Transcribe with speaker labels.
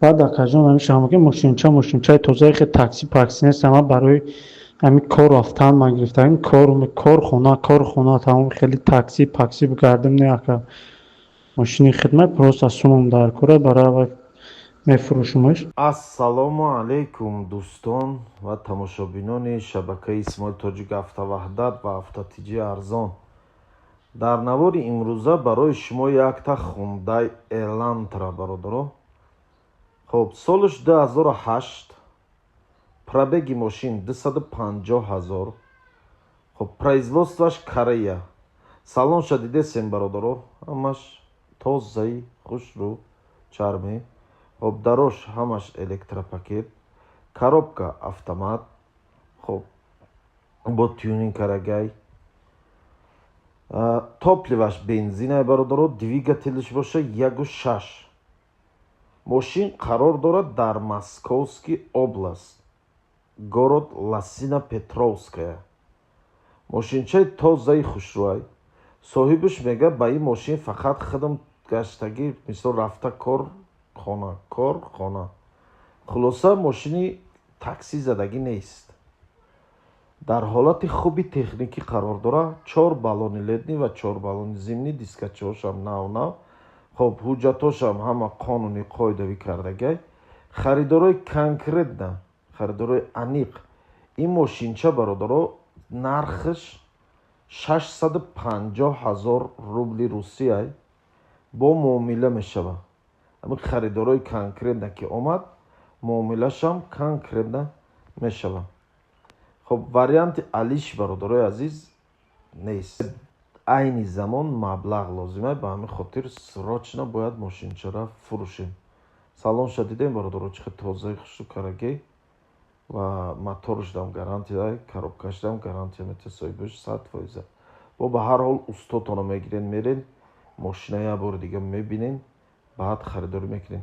Speaker 1: بعد акаҷон ҳамин шамо ки мошинчаи тозаи хеле такси пакси нест, ама барои ҳамин кор рафтан ман гирифтам. Корхона тамом хеле такси пакси гардим не ака. Мошини хидмат просто сумам дар кора барабар мефурӯшимаш.
Speaker 2: ассалому алайкум дӯстон ва тамошобинони шабакаи Исмоил Тоҷик автоваҳдат ва автотиҷи арзон. дар навори имрӯза барои шумо якта хундай элантра бародаро. хоб солиш 2008, пробеги мошин 250 000. хоб производстваш Корея. салонша дидесем бародаро, ҳамаш тозаи хушрӯ чарми. хоб дарош ҳамаш электропакет, коробка автомат, хоб бо тюнинг карагай, топливаш бензинай бародаро, двигателиш боша 1.6. мошин қарор дорад дар Московский област, город Лосина Петровская. мошинчаи тозаи хушрӯай. соҳибаш мега ба ин мошин фақат хидм гаштагӣ, мисол рафта корхона. хулоса мошини такси задагӣ нест. дар ҳолати хуби техникӣ қарор дорад. 4 баллони ледни ва 4 баллони зимнӣ, дискачаҳошам нав. хоб ҳуҷҷатҳошам ҳама қонуни қоидавӣ кардагай. харидорои конкретна, харидорои аниқ. ин мошинча бародаро нархаш 650 000 рубли русияй бо муомила мешавад. ҳамин харидорои конкретна ки омад, муомилашам конкретна мешавад. хоб варианти алиш бародарои азиз нест. айни замон маблағ лозимай, ба ҳамин хотир срочно бояд мошинчара фурӯшем. салонша дидем бародаро, чӣ қадр тозаи хушу карагӣ ва моторш дам гарантия, коробкаш дам гарантия мета соҳибаш 100%. бо ба ҳар ҳол устотона мегирен, мерен мошина я бори дига мебинен, баъд харидорӣ мекунем.